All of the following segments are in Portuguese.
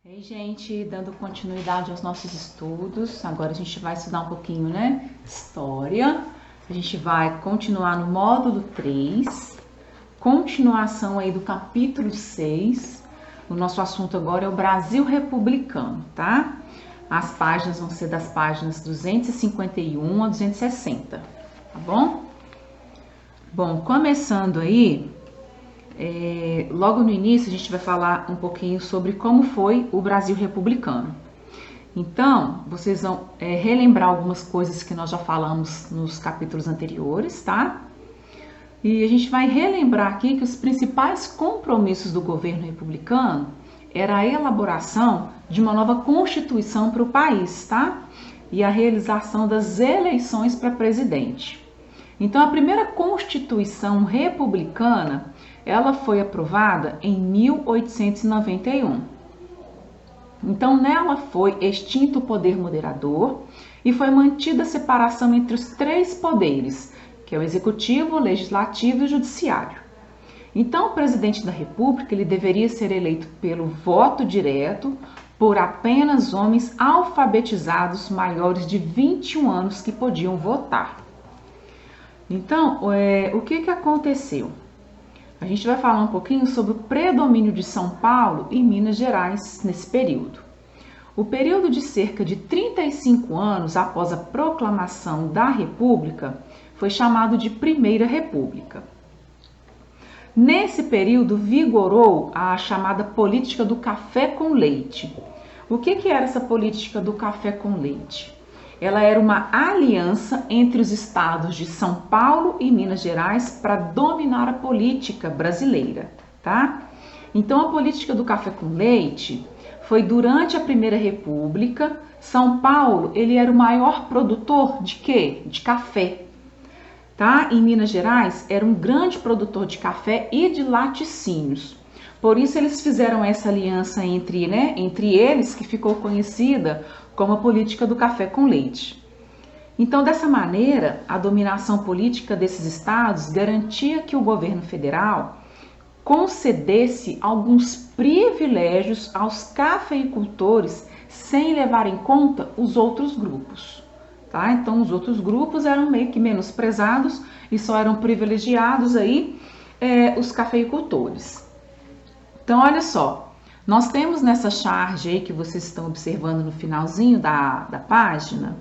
Ei, gente, dando continuidade aos nossos estudos, agora a gente vai estudar um pouquinho, né? História. A gente vai continuar no módulo 3, continuação aí do capítulo 6. O nosso assunto agora é o Brasil republicano, tá? As páginas vão ser das páginas 251 a 260, tá bom? Bom, começando aí, logo no início a gente vai falar um pouquinho sobre como foi o Brasil republicano. Então, vocês vão relembrar algumas coisas que nós já falamos nos capítulos anteriores, tá? E a gente vai relembrar aqui que os principais compromissos do governo republicano era a elaboração de uma nova constituição para o país, tá? E a realização das eleições para presidente. Então, a primeira constituição republicana, ela foi aprovada em 1891. Então, nela foi extinto o poder moderador e foi mantida a separação entre os três poderes, que é o executivo, o legislativo e o judiciário. Então, o presidente da República ele deveria ser eleito pelo voto direto por apenas homens alfabetizados maiores de 21 anos que podiam votar. Então, o que aconteceu? A gente vai falar um pouquinho sobre o predomínio de São Paulo e Minas Gerais nesse período. O período de cerca de 35 anos após a proclamação da República foi chamado de Primeira República. Nesse período vigorou a chamada política do café com leite. O que era essa política do café com leite? Ela era uma aliança entre os estados de São Paulo e Minas Gerais para dominar a política brasileira, tá? Então, a política do café com leite foi durante a Primeira República. São Paulo, ele era o maior produtor de quê? De café, tá? Em Minas Gerais, era um grande produtor de café e de laticínios. Por isso, eles fizeram essa aliança entre eles, que ficou conhecida como a política do café com leite. Então, dessa maneira, a dominação política desses estados garantia que o governo federal concedesse alguns privilégios aos cafeicultores sem levar em conta os outros grupos, tá? Então, os outros grupos eram meio que menosprezados e só eram privilegiados aí os cafeicultores. Então, olha só. Nós temos nessa charge aí que vocês estão observando no finalzinho da página,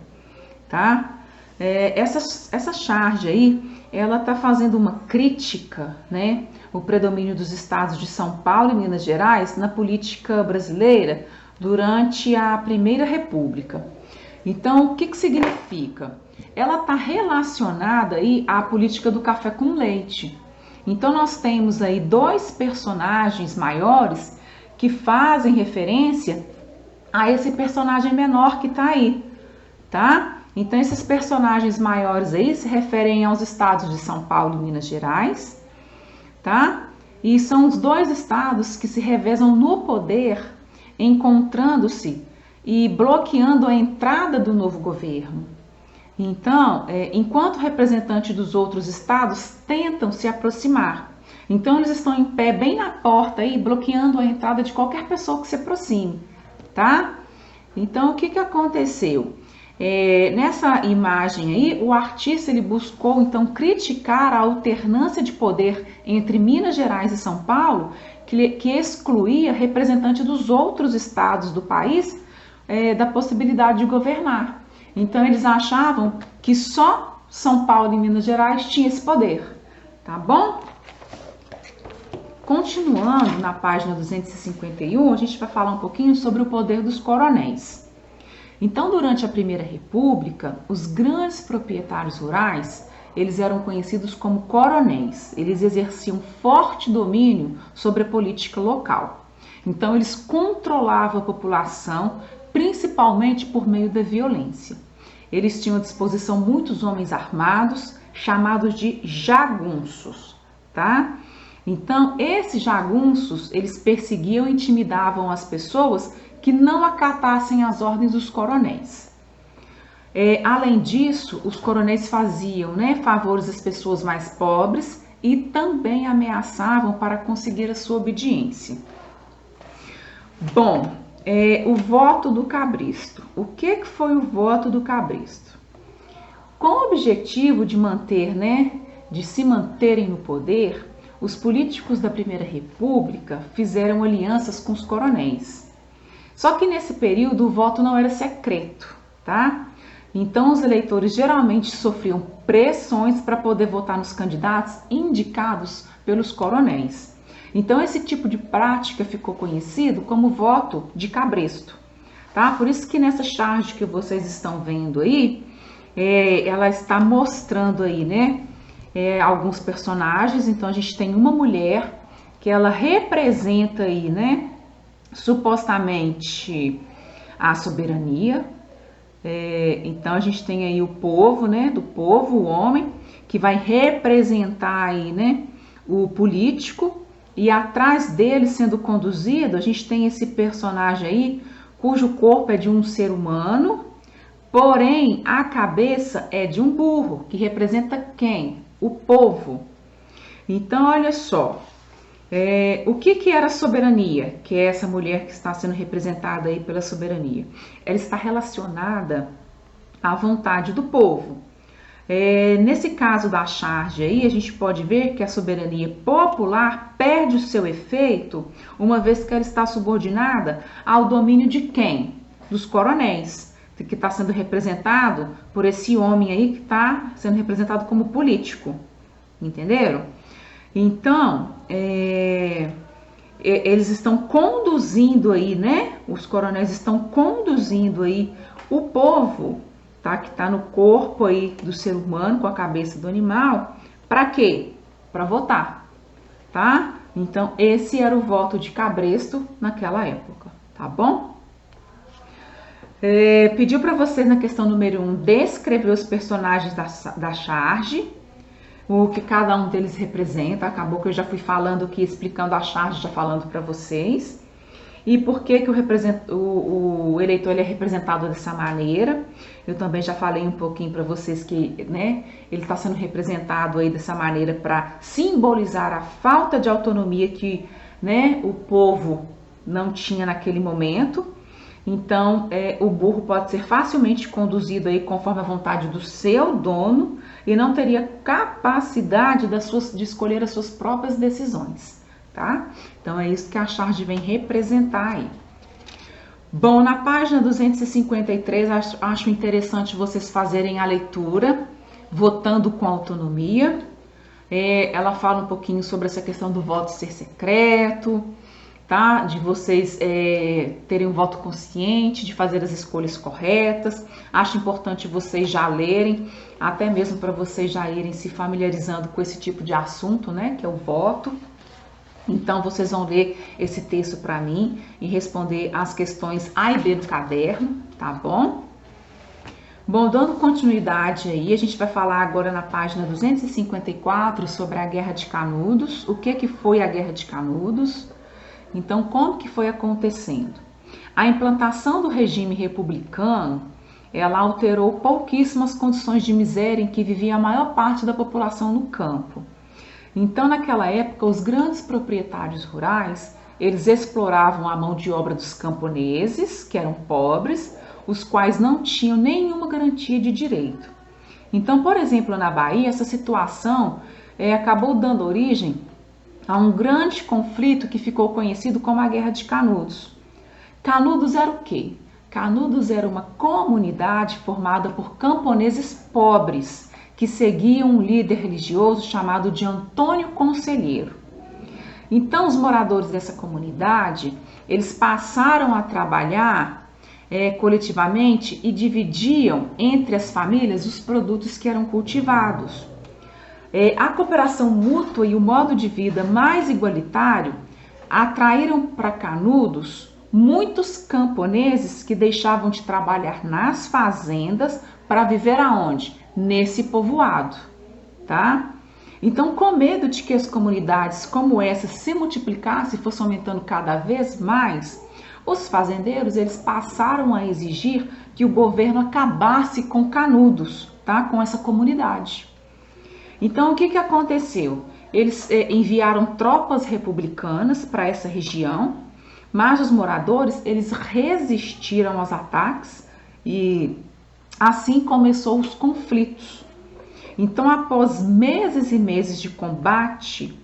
tá? Essa charge aí, ela tá fazendo uma crítica, né? O predomínio dos estados de São Paulo e Minas Gerais na política brasileira durante a Primeira República. Então, o que significa? Ela tá relacionada aí à política do café com leite. Então, nós temos aí dois personagens maiores que fazem referência a esse personagem menor que tá aí, tá? Então, esses personagens maiores aí se referem aos estados de São Paulo e Minas Gerais, tá? E são os dois estados que se revezam no poder, encontrando-se e bloqueando a entrada do novo governo. Então, enquanto representantes dos outros estados tentam se aproximar. Então, eles estão em pé bem na porta aí, bloqueando a entrada de qualquer pessoa que se aproxime, tá? Então, o que aconteceu? Nessa imagem aí, o artista ele buscou, então, criticar a alternância de poder entre Minas Gerais e São Paulo, que excluía representantes dos outros estados do país da possibilidade de governar. Então, eles achavam que só São Paulo e Minas Gerais tinham esse poder, tá bom? Continuando na página 251, a gente vai falar um pouquinho sobre o poder dos coronéis. Então, durante a Primeira República, os grandes proprietários rurais, eles eram conhecidos como coronéis. Eles exerciam forte domínio sobre a política local. Então, eles controlavam a população, principalmente por meio da violência. Eles tinham à disposição muitos homens armados, chamados de jagunços, tá? Então, esses jagunços, eles perseguiam e intimidavam as pessoas que não acatassem as ordens dos coronéis. Além disso, os coronéis faziam favores às pessoas mais pobres e também ameaçavam para conseguir a sua obediência. Bom, O voto do cabresto. O que foi o voto do cabresto? Com o objetivo de manter, de se manterem no poder, os políticos da Primeira República fizeram alianças com os coronéis. Só que nesse período o voto não era secreto, tá? Então os eleitores geralmente sofriam pressões para poder votar nos candidatos indicados pelos coronéis. Então esse tipo de prática ficou conhecido como voto de cabresto, tá? Por isso que nessa charge que vocês estão vendo aí, ela está mostrando aí, alguns personagens. Então a gente tem uma mulher que ela representa aí, supostamente a soberania. Então a gente tem aí o povo, do povo, o homem, que vai representar aí, o político, e atrás dele sendo conduzido, a gente tem esse personagem aí, cujo corpo é de um ser humano, porém a cabeça é de um burro, que representa quem? O povo. Então olha só, o que era soberania? Que é essa mulher que está sendo representada aí pela soberania. Ela está relacionada à vontade do povo. Nesse caso da charge aí, a gente pode ver que a soberania popular perde o seu efeito, uma vez que ela está subordinada ao domínio de quem? Dos coronéis, que está sendo representado por esse homem aí que está sendo representado como político. Entenderam? Então, eles estão conduzindo aí, os coronéis estão conduzindo aí o povo, tá? Que está no corpo aí do ser humano, com a cabeça do animal, para quê? Para votar, tá? Então, esse era o voto de cabresto naquela época, tá bom? Pediu para vocês na questão número 1 descrever os personagens da charge, o que cada um deles representa. Acabou que eu já fui falando aqui, explicando a charge, já falando para vocês. E por que o eleitor ele é representado dessa maneira. Eu também já falei um pouquinho para vocês que ele está sendo representado aí dessa maneira para simbolizar a falta de autonomia que o povo não tinha naquele momento. Então, o burro pode ser facilmente conduzido aí conforme a vontade do seu dono e não teria capacidade de escolher as suas próprias decisões, tá? Então, é isso que a charge vem representar aí. Bom, na página 253, acho interessante vocês fazerem a leitura, votando com autonomia. Ela fala um pouquinho sobre essa questão do voto ser secreto, tá? De vocês terem um voto consciente, de fazer as escolhas corretas. Acho importante vocês já lerem, até mesmo para vocês já irem se familiarizando com esse tipo de assunto, que é o voto. Então, vocês vão ler esse texto para mim e responder as questões A e B no caderno, tá bom? Bom, dando continuidade aí, a gente vai falar agora na página 254 sobre a Guerra de Canudos. O que foi a Guerra de Canudos? Então, como que foi acontecendo? A implantação do regime republicano, ela alterou pouquíssimas condições de miséria em que vivia a maior parte da população no campo. Então, naquela época, os grandes proprietários rurais, eles exploravam a mão de obra dos camponeses, que eram pobres, os quais não tinham nenhuma garantia de direito. Então, por exemplo, na Bahia, essa situação acabou dando origem a um grande conflito que ficou conhecido como a Guerra de Canudos. Canudos era o quê? Canudos era uma comunidade formada por camponeses pobres que seguiam um líder religioso chamado de Antônio Conselheiro. Então, os moradores dessa comunidade, eles passaram a trabalhar coletivamente e dividiam entre as famílias os produtos que eram cultivados. A cooperação mútua e o modo de vida mais igualitário atraíram para Canudos muitos camponeses que deixavam de trabalhar nas fazendas para viver aonde? Nesse povoado, tá? Então, com medo de que as comunidades como essa se multiplicassem e fossem aumentando cada vez mais, os fazendeiros eles passaram a exigir que o governo acabasse com Canudos, tá? Com essa comunidade. Então, o que aconteceu? Eles enviaram tropas republicanas para essa região, Mas os moradores, eles resistiram aos ataques e assim começou os conflitos. Então, após meses e meses de combate,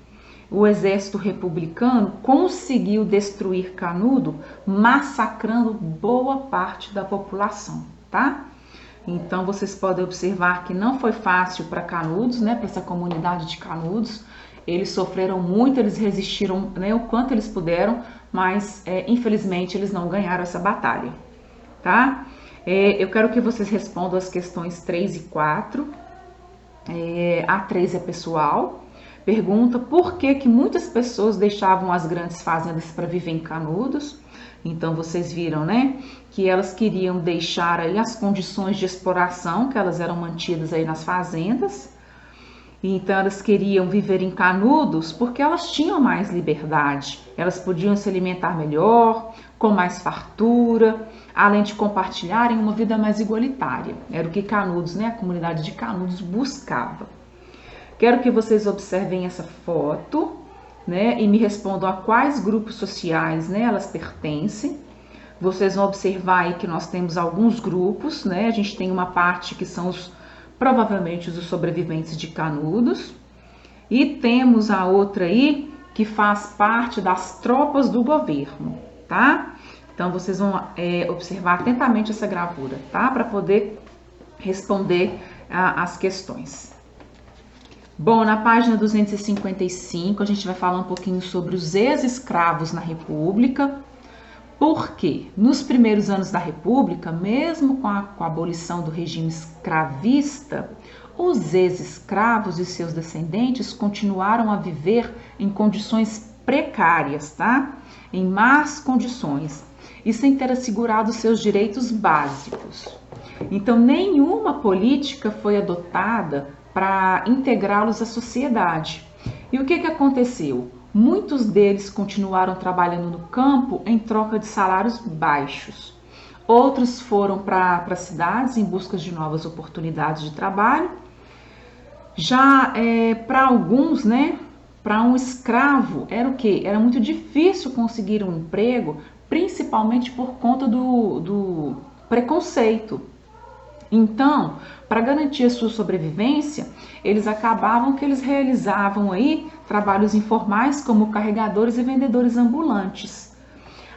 o exército republicano conseguiu destruir Canudos, massacrando boa parte da população, tá? Então, vocês podem observar que não foi fácil para Canudos, né, para essa comunidade de Canudos. Eles sofreram muito, eles resistiram, né, o quanto eles puderam, mas infelizmente eles não ganharam essa batalha, tá? Eu quero que vocês respondam as questões 3 e 4. A 3 é pessoal. Pergunta por que muitas pessoas deixavam as grandes fazendas para viver em Canudos. Então vocês viram, né, que elas queriam deixar aí as condições de exploração que elas eram mantidas aí nas fazendas. Então elas queriam viver em Canudos porque elas tinham mais liberdade. Elas podiam se alimentar melhor, com mais fartura, além de compartilharem uma vida mais igualitária. Era o que Canudos, né, a comunidade de Canudos buscava. Quero que vocês observem essa foto, né, e me respondam a quais grupos sociais, né, elas pertencem. Vocês vão observar aí que nós temos alguns grupos, né? A gente tem uma parte que são provavelmente os sobreviventes de Canudos, e temos a outra aí que faz parte das tropas do governo, tá? Então vocês vão observar atentamente essa gravura, tá? Para poder responder as questões. Bom, na página 255 a gente vai falar um pouquinho sobre os ex-escravos na República. Porque nos primeiros anos da República, mesmo com a abolição do regime escravista, os ex-escravos e seus descendentes continuaram a viver em condições precárias, tá? Em más condições e sem ter assegurado seus direitos básicos. Então, nenhuma política foi adotada para integrá-los à sociedade. E o que aconteceu? Muitos deles continuaram trabalhando no campo em troca de salários baixos. Outros foram para cidades em busca de novas oportunidades de trabalho. Já para alguns, né, para um escravo, era o quê? Era muito difícil conseguir um emprego, principalmente por conta do preconceito. Então, para garantir a sua sobrevivência, eles realizavam aí trabalhos informais como carregadores e vendedores ambulantes.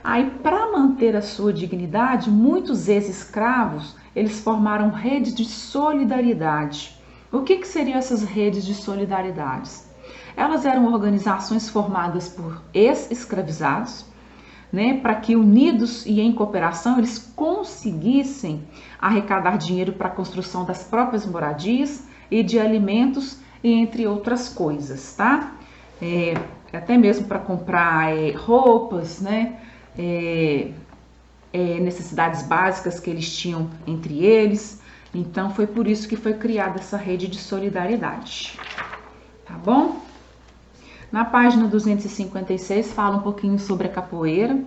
Aí, para manter a sua dignidade, muitos ex-escravos, eles formaram redes de solidariedade. O que seriam essas redes de solidariedade? Elas eram organizações formadas por ex-escravizados, né, para que unidos e em cooperação eles conseguissem arrecadar dinheiro para a construção das próprias moradias e de alimentos, e entre outras coisas, tá? Até mesmo para comprar roupas, né? Necessidades básicas que eles tinham entre eles. Então foi por isso que foi criada essa rede de solidariedade, tá bom? Na página 256 fala um pouquinho sobre a capoeira.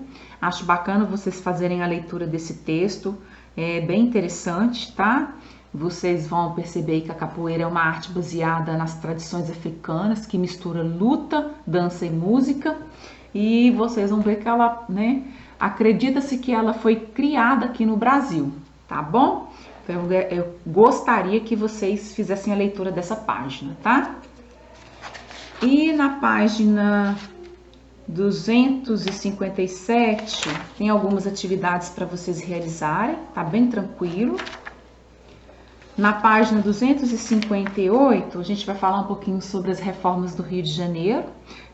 Acho bacana vocês fazerem a leitura desse texto, é bem interessante, tá? Vocês vão perceber que a capoeira é uma arte baseada nas tradições africanas, que mistura luta, dança e música. E vocês vão ver que ela, né, acredita-se que ela foi criada aqui no Brasil, tá bom? Então, eu gostaria que vocês fizessem a leitura dessa página, tá? E na página 257 tem algumas atividades para vocês realizarem, tá bem tranquilo. Na página 258 a gente vai falar um pouquinho sobre as reformas do Rio de Janeiro.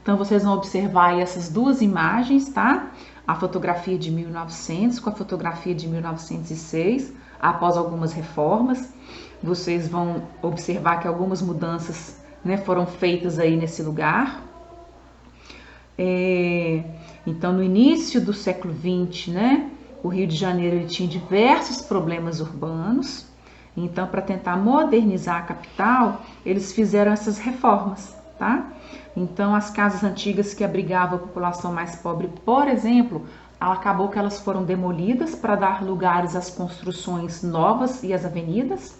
Então vocês vão observar aí essas duas imagens, tá? A fotografia de 1900 com a fotografia de 1906, após algumas reformas. Vocês vão observar que algumas mudanças, né, foram feitas aí nesse lugar. Então, no início do século XX, né, o Rio de Janeiro ele tinha diversos problemas urbanos. Então, para tentar modernizar a capital, eles fizeram essas reformas, tá? Então, as casas antigas que abrigavam a população mais pobre, por exemplo, acabou que elas foram demolidas para dar lugares às construções novas e às avenidas.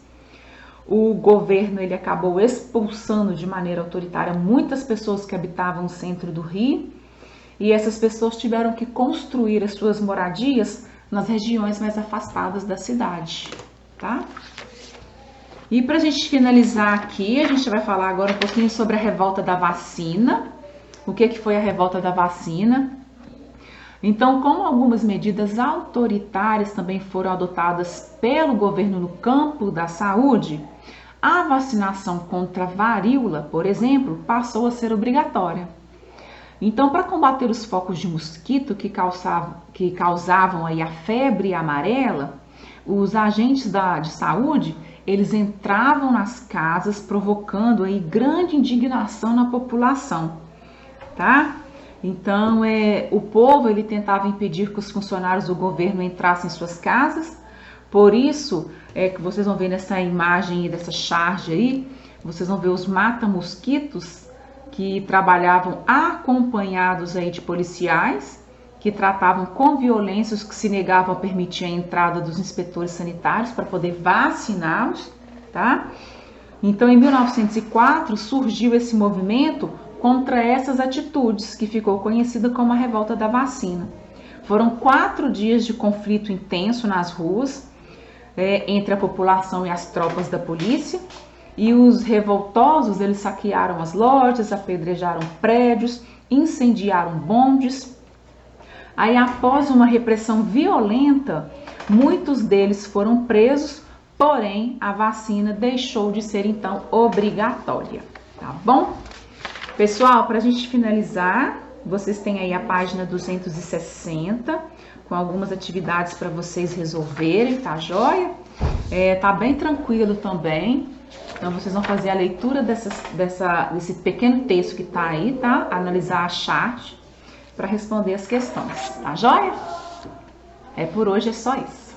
O governo ele acabou expulsando de maneira autoritária muitas pessoas que habitavam o centro do Rio. e essas pessoas tiveram que construir as suas moradias nas regiões mais afastadas da cidade, tá? E para a gente finalizar aqui, a gente vai falar agora um pouquinho sobre a revolta da vacina. O que foi a revolta da vacina? Então, como algumas medidas autoritárias também foram adotadas pelo governo no campo da saúde, a vacinação contra a varíola, por exemplo, passou a ser obrigatória. Então, para combater os focos de mosquito que causavam aí a febre amarela, os agentes de saúde, eles entravam nas casas provocando aí grande indignação na população, tá? Então, o povo ele tentava impedir que os funcionários do governo entrassem em suas casas. Por isso, que vocês vão ver nessa imagem dessa charge aí, vocês vão ver os mata-mosquitos que trabalhavam acompanhados aí de policiais, que tratavam com violência os que se negavam a permitir a entrada dos inspetores sanitários para poder vaciná-los, tá? Então, em 1904, surgiu esse movimento contra essas atitudes, que ficou conhecida como a revolta da vacina. Foram 4 dias de conflito intenso nas ruas, entre a população e as tropas da polícia, e os revoltosos, eles saquearam as lojas, apedrejaram prédios, incendiaram bondes. Aí, após uma repressão violenta, muitos deles foram presos, porém a vacina deixou de ser então obrigatória, tá bom? Pessoal, para a gente finalizar, vocês têm aí a página 260, com algumas atividades para vocês resolverem, tá joia? Tá bem tranquilo também, então vocês vão fazer a leitura desse pequeno texto que tá aí, tá? Analisar a chart para responder as questões, tá joia? Por hoje é só isso.